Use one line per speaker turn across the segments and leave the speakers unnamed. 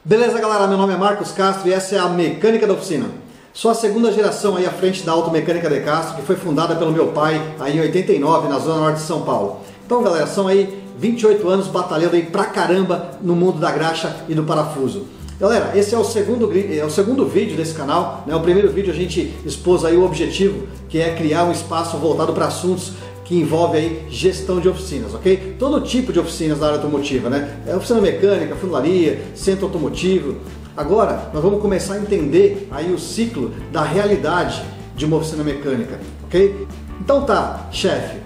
Beleza, galera? Meu nome é Marcos Castro e essa é a Mecânica da Oficina. Sou a segunda geração aí à frente da Automecânica de Castro, que foi fundada pelo meu pai aí em 89, na Zona Norte de São Paulo. Então, galera, são aí 28 anos batalhando aí pra caramba no mundo da graxa e do parafuso. Galera, esse é o segundo vídeo desse canal, né? O primeiro vídeo a gente expôs aí o objetivo, que é criar um espaço voltado para assuntos que envolve aí gestão de oficinas, ok? Todo tipo de oficinas na área automotiva, né? Oficina mecânica, funilaria, centro automotivo. Agora, nós vamos começar a entender aí o ciclo da realidade de uma oficina mecânica, ok? Então tá, chefe,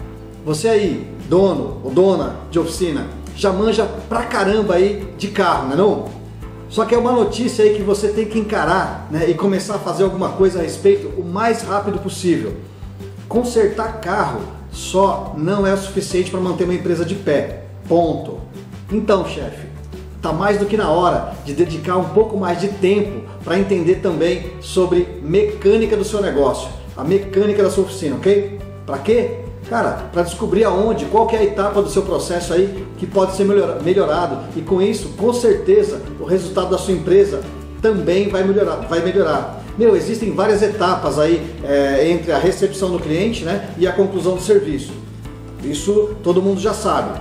você aí, dono ou dona de oficina, já manja pra caramba aí de carro, não é não? Só que é uma notícia aí que você tem que encarar, né, e começar a fazer alguma coisa a respeito o mais rápido possível. Consertar carro só não é o suficiente para manter uma empresa de pé. Ponto. Então, chefe, tá mais do que na hora de dedicar um pouco mais de tempo para entender também sobre mecânica do seu negócio, a mecânica da sua oficina, ok? Para quê? Cara, para descobrir aonde, qual que é a etapa do seu processo aí que pode ser melhorado, e com isso, com certeza, o resultado da sua empresa também vai melhorar. Meu, existem várias etapas aí entre a recepção do cliente, né, e a conclusão do serviço. Isso todo mundo já sabe.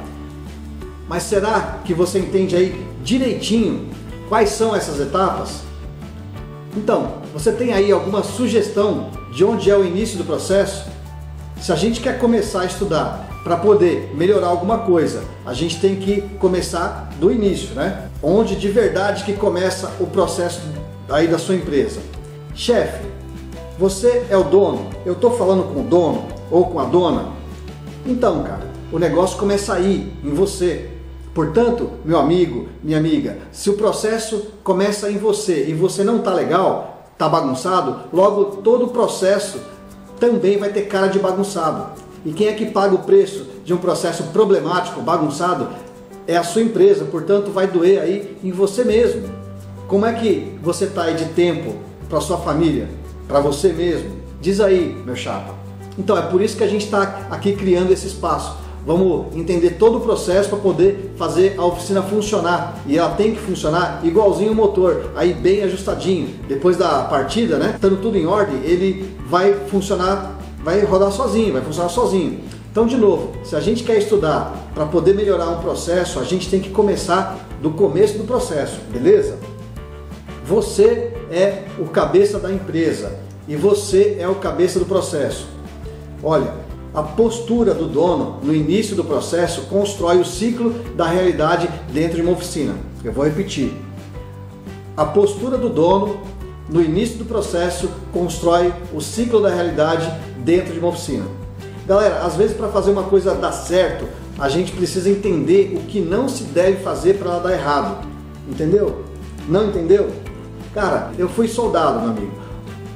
Mas será que você entende aí direitinho quais são essas etapas? Então, você tem aí alguma sugestão de onde é o início do processo? Se a gente quer começar a estudar para poder melhorar alguma coisa, a gente tem que começar do início, né? Onde de verdade que começa o processo aí da sua empresa. Chefe, você é o dono? Eu estou falando com o dono ou com a dona? Então, cara, o negócio começa aí, em você. Portanto, meu amigo, minha amiga, se o processo começa em você e você não está legal, está bagunçado, logo todo o processo também vai ter cara de bagunçado. E quem é que paga o preço de um processo problemático, bagunçado? É a sua empresa, portanto vai doer aí em você mesmo. Como é que você está aí de tempo para sua família, para você mesmo? Diz aí, meu chapa. Então é por isso que a gente está aqui criando esse espaço. Vamos entender todo o processo para poder fazer a oficina funcionar. E ela tem que funcionar igualzinho o motor, aí bem ajustadinho. Depois da partida, né, estando tudo em ordem, ele vai funcionar, vai rodar sozinho, vai funcionar sozinho. Então, de novo, se a gente quer estudar para poder melhorar um processo, a gente tem que começar do começo do processo, beleza? Você é o cabeça da empresa e você é o cabeça do processo. Olha, a postura do dono no início do processo constrói o ciclo da realidade dentro de uma oficina. Eu vou repetir. A postura do dono no início do processo constrói o ciclo da realidade dentro de uma oficina. Galera, às vezes para fazer uma coisa dar certo, a gente precisa entender o que não se deve fazer para ela dar errado. Entendeu? Não entendeu? Cara, eu fui soldado, meu amigo.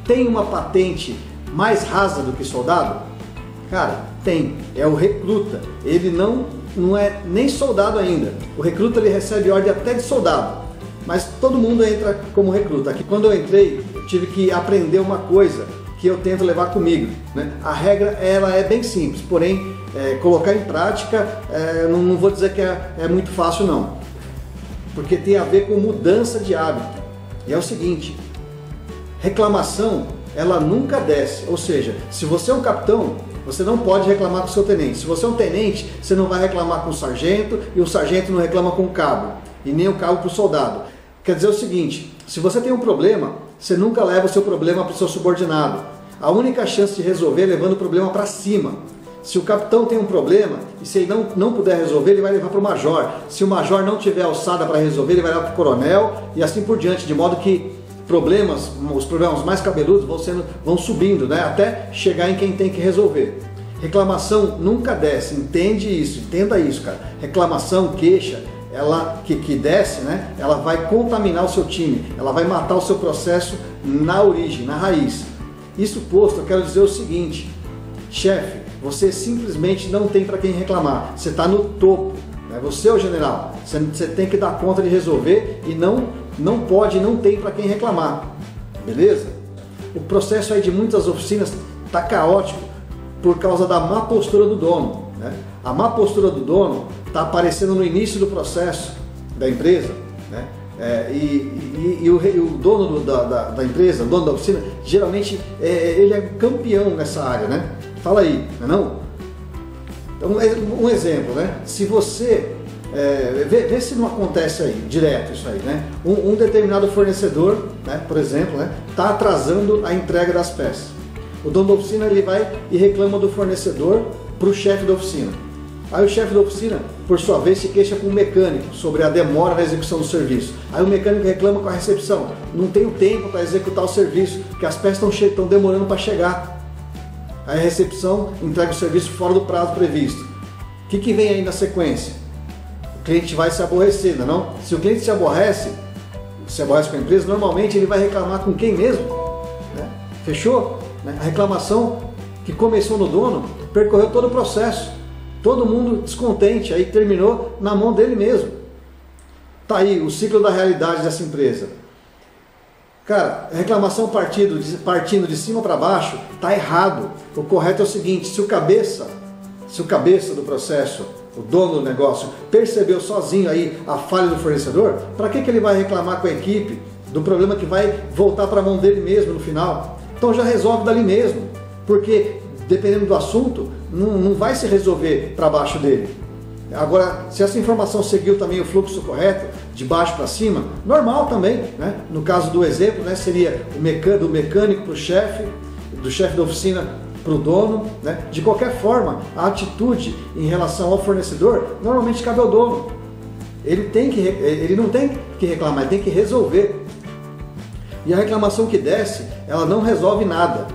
Tem uma patente mais rasa do que soldado? Cara, tem. É o recruta. Ele não é nem soldado ainda. O recruta ele recebe ordem até de soldado. Mas todo mundo entra como recruta. Aqui, quando eu entrei, eu tive que aprender uma coisa que eu tento levar comigo, né? A regra ela é bem simples, porém colocar em prática não vou dizer que é muito fácil não. Porque tem a ver com mudança de hábito. E é o seguinte, reclamação ela nunca desce. Ou seja, se você é um capitão, você não pode reclamar com o seu tenente. Se você é um tenente, você não vai reclamar com o sargento, e o sargento não reclama com o cabo, e nem o cabo para o soldado. Quer dizer o seguinte, se você tem um problema, você nunca leva o seu problema para o seu subordinado. A única chance de resolver é levando o problema para cima. Se o capitão tem um problema, e se ele não puder resolver, ele vai levar para o major. Se o major não tiver alçada para resolver, ele vai levar para o coronel, e assim por diante, de modo que os problemas mais cabeludos vão subindo, né, até chegar em quem tem que resolver. Reclamação nunca desce, entende isso, entenda isso, cara. Reclamação, queixa, ela que desce, né, ela vai contaminar o seu time, ela vai matar o seu processo na origem, na raiz. Isso posto, eu quero dizer o seguinte, chefe, você simplesmente não tem para quem reclamar, você está no topo, né? Você é o general, você tem que dar conta de resolver e não pode, não tem para quem reclamar, beleza? O processo aí de muitas oficinas está caótico por causa da má postura do dono, né? A má postura do dono está aparecendo no início do processo da empresa, né? E o dono da empresa, o dono da oficina, geralmente ele é campeão nessa área, né? Fala aí, não é não? Então, um exemplo, né? Se você... vê se não acontece aí, direto isso aí, né? Um determinado fornecedor, né, por exemplo, né, está atrasando a entrega das peças. O dono da oficina ele vai e reclama do fornecedor para o chefe da oficina. Aí o chefe da oficina, por sua vez, se queixa com o mecânico sobre a demora na execução do serviço. Aí o mecânico reclama com a recepção. Não tenho tempo para executar o serviço, porque as peças estão demorando para chegar. Aí a recepção entrega o serviço fora do prazo previsto. O que vem aí na sequência? O cliente vai se aborrecer, não? Se o cliente se aborrece com a empresa, normalmente ele vai reclamar com quem mesmo? Né? Fechou? A reclamação que começou no dono percorreu todo o processo. Todo mundo descontente, aí terminou na mão dele mesmo. Tá aí o ciclo da realidade dessa empresa. Cara, reclamação partindo de cima para baixo tá errado. O correto é o seguinte: se o cabeça do processo, o dono do negócio, percebeu sozinho aí a falha do fornecedor, para que ele vai reclamar com a equipe do problema que vai voltar para a mão dele mesmo no final? Então já resolve dali mesmo, porque dependendo do assunto, não vai se resolver para baixo dele. Agora, se essa informação seguiu também o fluxo correto, de baixo para cima, normal também, né? No caso do exemplo, né, seria do mecânico para o chefe, do chefe da oficina para o dono, né? De qualquer forma, a atitude em relação ao fornecedor normalmente cabe ao dono. Ele não tem que reclamar, ele tem que resolver. E a reclamação que desce, ela não resolve nada.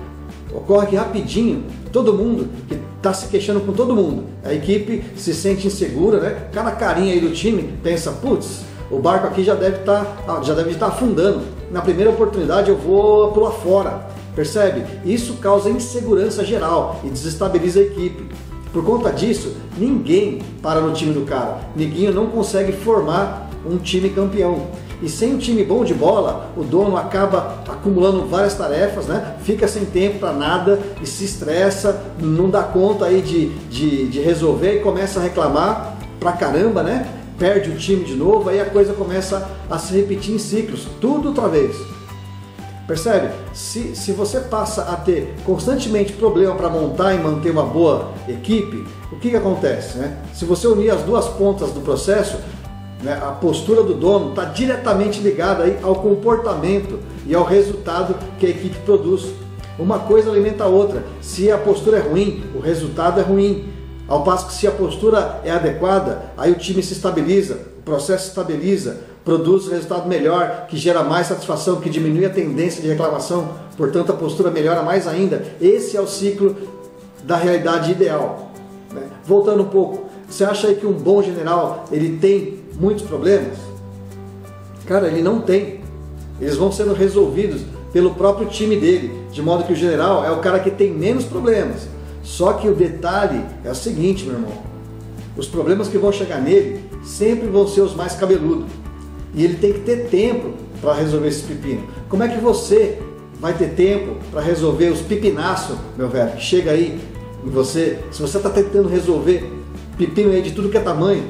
Ocorre rapidinho, todo mundo que está se queixando com todo mundo. A equipe se sente insegura, né? Cada carinha aí do time pensa, putz, o barco aqui já deve estar afundando. Na primeira oportunidade eu vou pular fora. Percebe? Isso causa insegurança geral e desestabiliza a equipe. Por conta disso, ninguém para no time do cara. Ninguém não consegue formar um time campeão. E sem um time bom de bola, o dono acaba acumulando várias tarefas, né? Fica sem tempo para nada e se estressa, não dá conta aí de resolver e começa a reclamar pra caramba, né? Perde o time de novo, aí a coisa começa a se repetir em ciclos, tudo outra vez. Percebe? Se você passa a ter constantemente problema para montar e manter uma boa equipe, o que acontece, né? Se você unir as duas pontas do processo, né, a postura do dono está diretamente ligada aí ao comportamento e ao resultado que a equipe produz. Uma coisa alimenta a outra. Se a postura é ruim, o resultado é ruim. Ao passo que se a postura é adequada, aí o time se estabiliza, o processo se estabiliza, produz um resultado melhor, que gera mais satisfação, que diminui a tendência de reclamação, portanto a postura melhora mais ainda. Esse é o ciclo da realidade ideal. Né? Voltando um pouco, você acha aí que um bom general ele tem muitos problemas? Cara, ele não tem. Eles vão sendo resolvidos pelo próprio time dele, de modo que o general é o cara que tem menos problemas. Só que o detalhe é o seguinte, meu irmão, os problemas que vão chegar nele sempre vão ser os mais cabeludos. E ele tem que ter tempo para resolver esse pepino. Como é que você vai ter tempo para resolver os pepinaços, meu velho, que chega aí em você? Se você está tentando resolver pepino aí de tudo que é tamanho,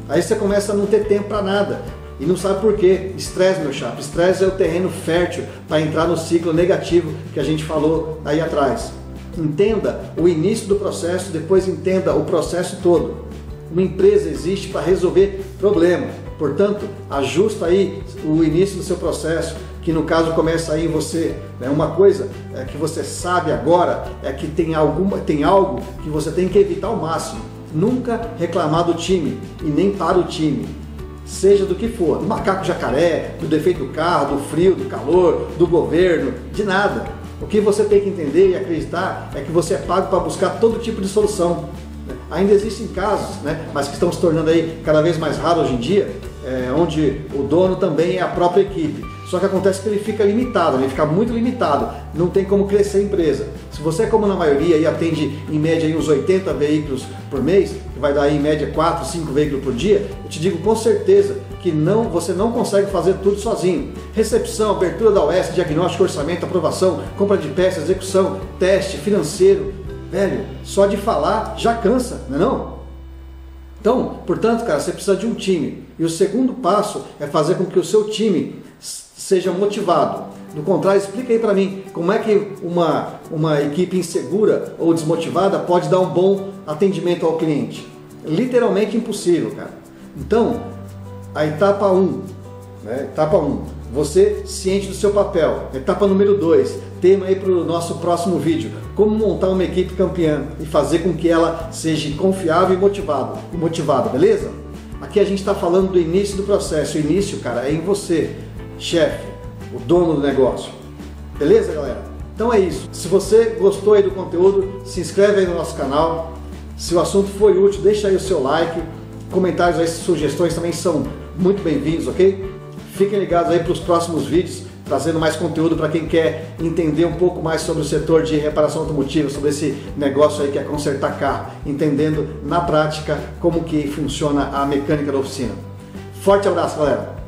aí você começa a não ter tempo para nada. E não sabe por quê. Estresse, meu chapa. Estresse é o terreno fértil para entrar no ciclo negativo que a gente falou aí atrás. Entenda o início do processo, depois entenda o processo todo. Uma empresa existe para resolver problemas. Portanto, ajusta aí o início do seu processo, que no caso começa aí em você. Uma coisa que você sabe agora é que tem algo que você tem que evitar ao máximo. Nunca reclamar do time e nem para o time. Seja do que for, do macaco jacaré, do defeito do carro, do frio, do calor, do governo, de nada. O que você tem que entender e acreditar é que você é pago para buscar todo tipo de solução. Ainda existem casos, mas que estão se tornando aí cada vez mais raros hoje em dia, onde o dono também é a própria equipe. Só que acontece que ele fica limitado, ele fica muito limitado, não tem como crescer a empresa. Se você, como na maioria, e atende em média aí uns 80 veículos por mês, que vai dar aí em média 4, 5 veículos por dia, eu te digo com certeza que você não consegue fazer tudo sozinho. Recepção, abertura da OS, diagnóstico, orçamento, aprovação, compra de peças, execução, teste, financeiro. Velho, só de falar já cansa, não é não? Então, portanto, cara, você precisa de um time. E o segundo passo é fazer com que o seu time seja motivado. Do contrário, explica aí para mim como é que uma equipe insegura ou desmotivada pode dar um bom atendimento ao cliente. Literalmente impossível, cara. Então, a etapa 1, né? Etapa 1, você ciente do seu papel. Etapa número 2, tema aí para o nosso próximo vídeo, como montar uma equipe campeã e fazer com que ela seja confiável e motivada, beleza? Aqui a gente está falando do início do processo. O início, cara, é em você, chefe, o dono do negócio. Beleza, galera? Então é isso. Se você gostou aí do conteúdo, se inscreve aí no nosso canal. Se o assunto foi útil, deixa aí o seu like. Comentários aí, sugestões também são muito bem-vindos, ok? Fiquem ligados aí para os próximos vídeos, trazendo mais conteúdo para quem quer entender um pouco mais sobre o setor de reparação automotiva, sobre esse negócio aí que é consertar carro, entendendo na prática como que funciona a mecânica da oficina. Forte abraço, galera!